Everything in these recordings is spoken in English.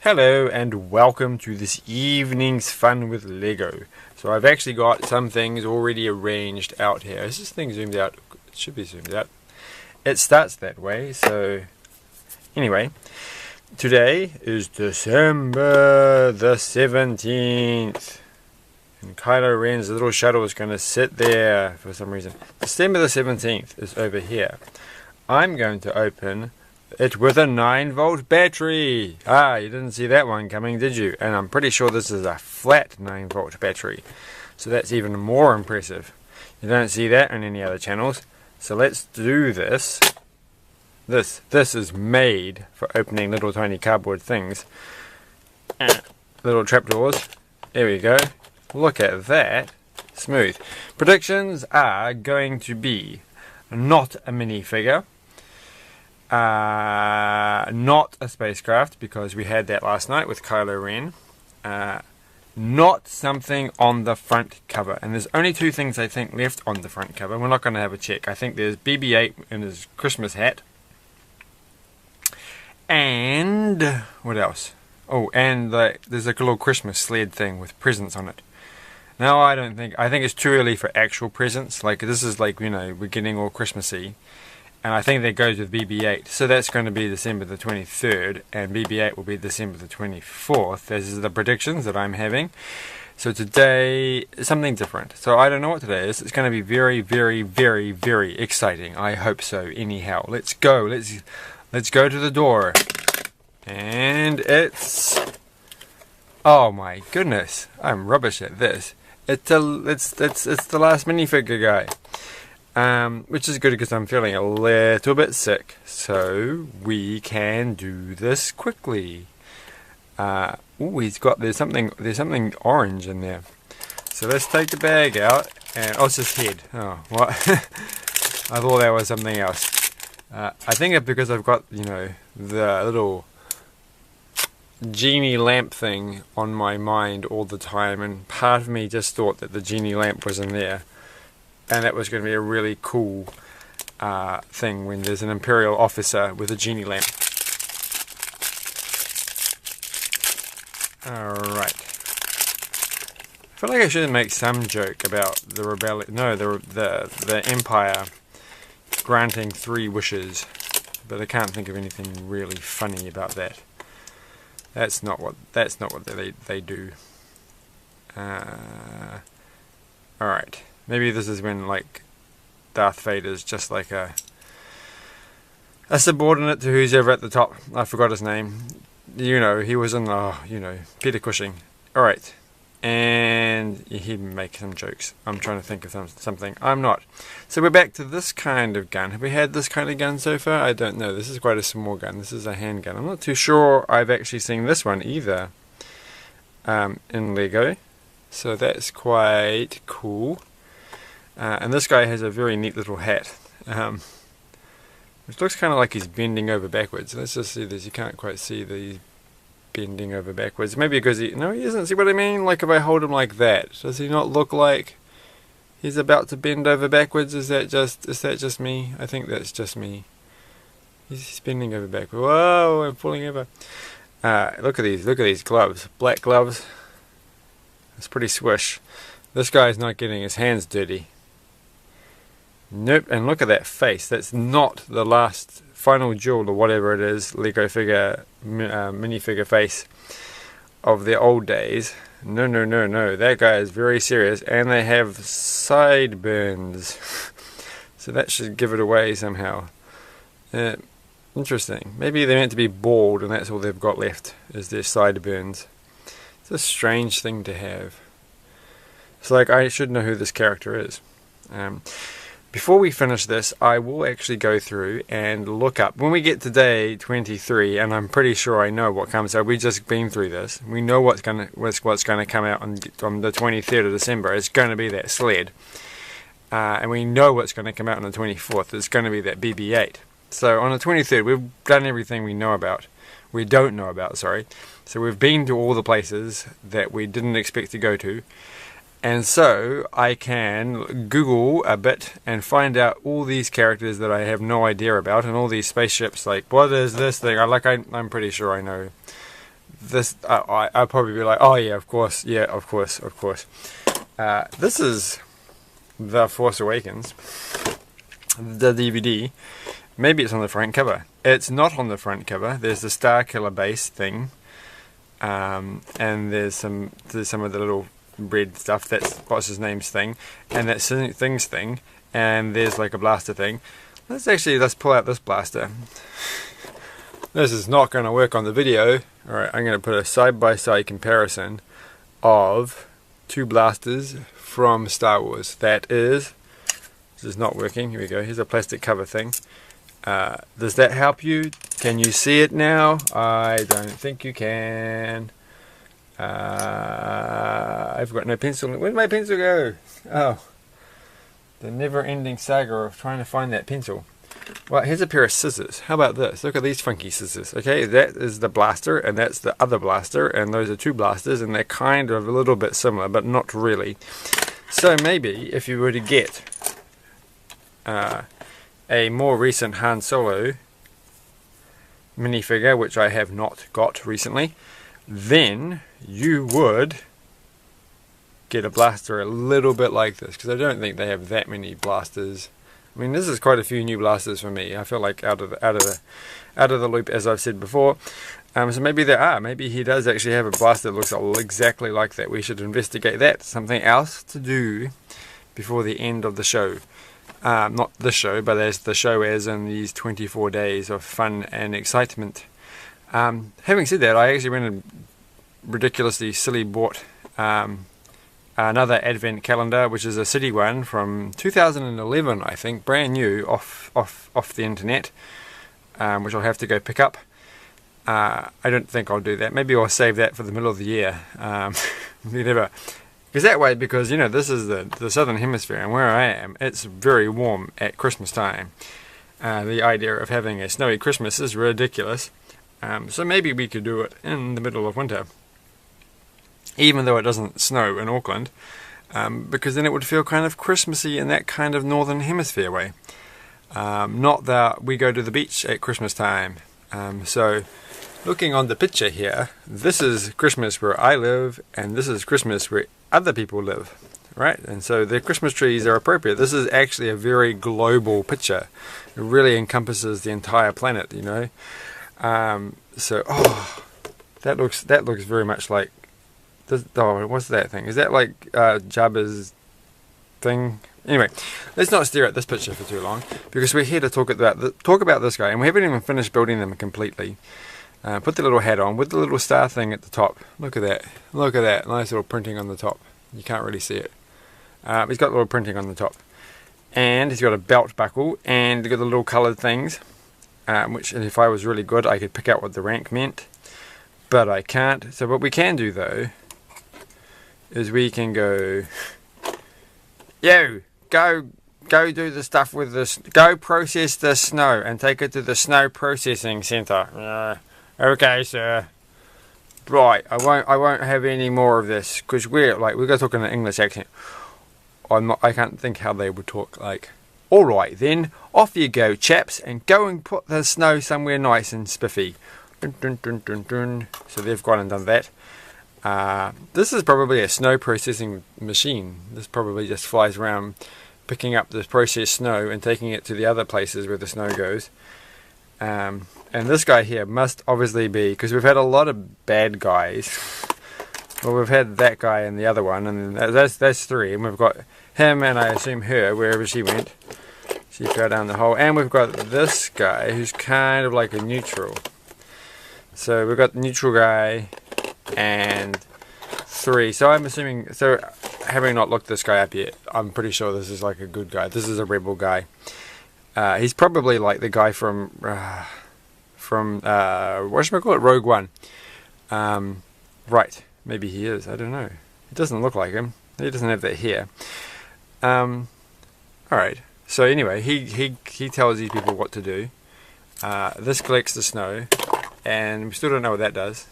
Hello and welcome to this evening's fun with Lego. So I've actually got some things already arranged out here. Is this thing zoomed out? It should be zoomed out. It starts that way, so anyway. Today is December the 17th. And Kylo Ren's little shuttle is going to sit there for some reason. December the 17th is over here. I'm going to open it with a 9-volt battery. Ah, you didn't see that one coming, did you? And I'm pretty sure this is a flat 9-volt battery. So that's even more impressive. You don't see that on any other channels. So let's do this. This is made for opening little tiny cardboard things. Little trapdoors. There we go. Look at that. Smooth. Predictions are going to be not a minifigure. Not a spacecraft, because we had that last night with Kylo Ren. Not something on the front cover. And there's only two things I think left on the front cover. We're not going to have a check. I think there's BB-8 in his Christmas hat. And what else? Oh, and there's a little Christmas sled thing with presents on it. Now I think it's too early for actual presents. Like, this is like, you know, we're getting all Christmassy. And I think that goes with BB-8. So that's going to be December the 23rd. And BB-8 will be December the 24th. These are the predictions that I'm having. So today, something different. So I don't know what today is. It's going to be very, very, very, very exciting. I hope so. Anyhow, let's go. Let's go to the door. And it's... oh my goodness. I'm rubbish at this. It's the last minifigure guy. Which is good because I'm feeling a little bit sick, so we can do this quickly. Oh, there's something orange in there. So let's take the bag out, and oh, it's his head. Oh, what? I thought that was something else. I think it's because I've got, you know, the little genie lamp thing on my mind all the time, and part of me just thought that the genie lamp was in there. And that was going to be a really cool thing when there's an Imperial officer with a genie lamp. Alright. I feel like I should make some joke about the rebellion. No, the Empire granting 3 wishes. But I can't think of anything really funny about that. That's not what they do. Alright. Maybe this is when, like, Darth Vader's just like a subordinate to who's ever at the top. I forgot his name. You know, he was in, Peter Cushing. Alright. And he'd make some jokes. I'm trying to think of something. I'm not. So we're back to this kind of gun. Have we had this kind of gun so far? I don't know. This is quite a small gun. This is a handgun. I'm not too sure I've actually seen this one either in Lego. So that's quite cool. And this guy has a very neat little hat, which looks kind of like he's bending over backwards. Let's just see this. You can't quite see that he's bending over backwards. Maybe because he doesn't. See what I mean? Like if I hold him like that, does he not look like he's about to bend over backwards? Is that just me? I think that's just me. He's bending over backwards. Whoa! I'm falling over. Look at these gloves. Black gloves. It's pretty swish. This guy's not getting his hands dirty. Nope, and look at that face. That's not the last final jewel or whatever it is, Lego figure, minifigure face of the old days. No. That guy is very serious, and they have sideburns. So that should give it away somehow. Interesting. Maybe they're meant to be bald, and that's all they've got left, is their sideburns. It's a strange thing to have. It's like, I should know who this character is. Before we finish this, I will actually go through and look up. When we get to day 23, and I'm pretty sure I know what comes out. We've just been through this. We know what's going to come out on the 23rd of December. It's going to be that sled. And we know what's going to come out on the 24th. It's going to be that BB-8. So on the 23rd, we've done everything we know about. We don't know about, sorry. So we've been to all the places that we didn't expect to go to. And so I can Google a bit and find out all these characters that I have no idea about, and all these spaceships. Like, what is this thing? I'm pretty sure I know this, I'll probably be like, oh yeah, of course, yeah, of course, of course. This is The Force Awakens, the DVD. Maybe it's on the front cover. It's not on the front cover. There's the Star Killer base thing, and there's some of the little red stuff. That's what's his name's thing, and that's thing's thing, and there's like a blaster thing. Let's pull out this blaster. This is not going to work on the video. Alright, I'm going to put a side-by-side comparison of two blasters from Star Wars. That is... This is not working. Here we go. Here's a plastic cover thing. Does that help you? Can you see it now? I don't think you can. I've got no pencil. Where'd my pencil go? Oh. The never-ending saga of trying to find that pencil. Well, here's a pair of scissors. How about this? Look at these funky scissors. Okay, that is the blaster, and that's the other blaster, and those are two blasters, and they're kind of a little bit similar, but not really. So maybe if you were to get a more recent Han Solo minifigure, which I have not got recently, then you would get a blaster a little bit like this, because I don't think they have that many blasters. I mean, this is quite a few new blasters for me. I feel like out of the loop, as I've said before. So maybe there are. Maybe he does actually have a blaster that looks exactly like that. We should investigate that. Something else to do before the end of the show. Not this show, but as the show as in these 24 days of fun and excitement. Having said that, I actually went and ridiculously silly bought another advent calendar, which is a city one from 2011, I think, brand new, off the internet, which I'll have to go pick up. I don't think I'll do that. Maybe I'll save that for the middle of the year. Whatever. Because that way, because you know this is the southern hemisphere, and where I am, it's very warm at Christmas time. The idea of having a snowy Christmas is ridiculous. So maybe we could do it in the middle of winter, even though it doesn't snow in Auckland, because then it would feel kind of Christmassy in that kind of northern hemisphere way. Not that we go to the beach at Christmas time. So looking on the picture here, this is Christmas where I live, and this is Christmas where other people live, right? And so the Christmas trees are appropriate. This is actually a very global picture. It really encompasses the entire planet, you know. So that looks very much like this. Oh, what's that thing? Is that like Jabba's thing? Anyway, let's not stare at this picture for too long, because we're here to talk about this guy, and we haven't even finished building them completely. Put the little hat on with the little star thing at the top. Look at that. Look at that. Nice little printing on the top. You can't really see it. He's got a little printing on the top. And he's got a belt buckle, and he's got the little coloured things, which if I was really good I could pick out what the rank meant. But I can't. So what we can do though is we can go, yo, go do the stuff with this, go process the snow and take it to the snow processing centre. Okay, sir. Right, I won't have any more of this, because we're gonna talk in an English accent. I can't think how they would talk. Like, all right then, off you go, chaps, and go and put the snow somewhere nice and spiffy. Dun, dun, dun, dun, dun. So they've gone and done that. This is probably a snow processing machine. This probably just flies around picking up this processed snow and taking it to the other places where the snow goes. And this guy here must obviously be, because we've had a lot of bad guys. Well, we've had that guy and the other one, and that's three. And we've got him, and I assume her, wherever she went. She fell down the hole. And we've got this guy, who's kind of like a neutral. So we've got the neutral guy and three. So I'm assuming, so having not looked this guy up yet, I'm pretty sure this is like a good guy. This is a rebel guy. He's probably like the guy from whatchamacallit, Rogue One. Right, maybe he is. I don't know. It doesn't look like him. He doesn't have that hair. All right. So anyway, he tells these people what to do. This collects the snow, and we still don't know what that does.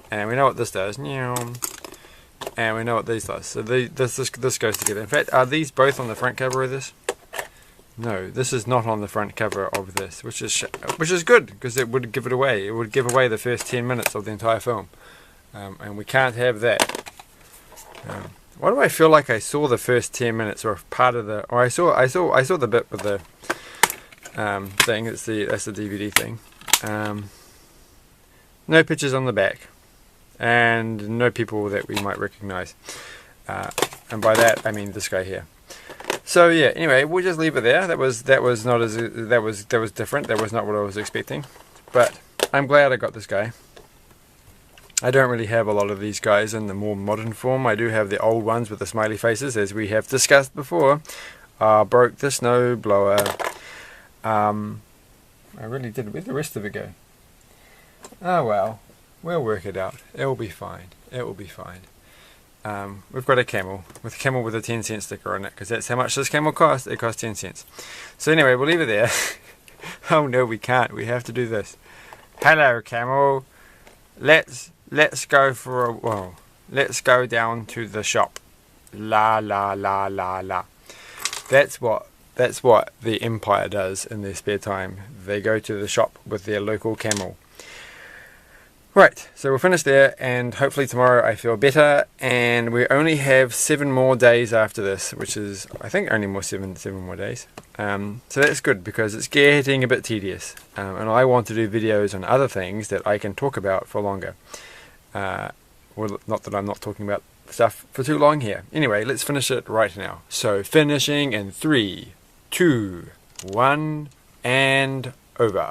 And we know what this does. And we know what these does. So this goes together. In fact, are these both on the front cover of this? No, this is not on the front cover of this, which is good, because it would give it away. It would give away the first 10 minutes of the entire film, and we can't have that. Why do I feel like I saw the first 10 minutes, or part of the? Or I saw the bit with the thing. That's the DVD thing. No pictures on the back, and no people that we might recognise. And by that I mean this guy here. So yeah, anyway, we'll just leave it there. That was not as that was different. That was not what I was expecting. But I'm glad I got this guy. I don't really have a lot of these guys in the more modern form. I do have the old ones with the smiley faces, as we have discussed before. Broke the snow blower. I really did. Where'd the rest of it go? Oh well, we'll work it out. It will be fine. It will be fine. We've got a camel with a 10-cent sticker on it, because that's how much this camel cost. It cost 10 cents. So anyway, we'll leave it there. Oh no, we can't. We have to do this. Hello, camel. Let's go for a whoa. Let's go down to the shop. La la la la la. That's what the Empire does in their spare time. They go to the shop with their local camel. Right, so we'll finish there, and hopefully tomorrow I feel better, and we only have 7 more days after this, which is, I think, only seven more days. So that's good, because it's getting a bit tedious, and I want to do videos on other things that I can talk about for longer. Well, not that I'm not talking about stuff for too long here. Anyway, let's finish it right now. So, finishing in 3, 2, 1, and over.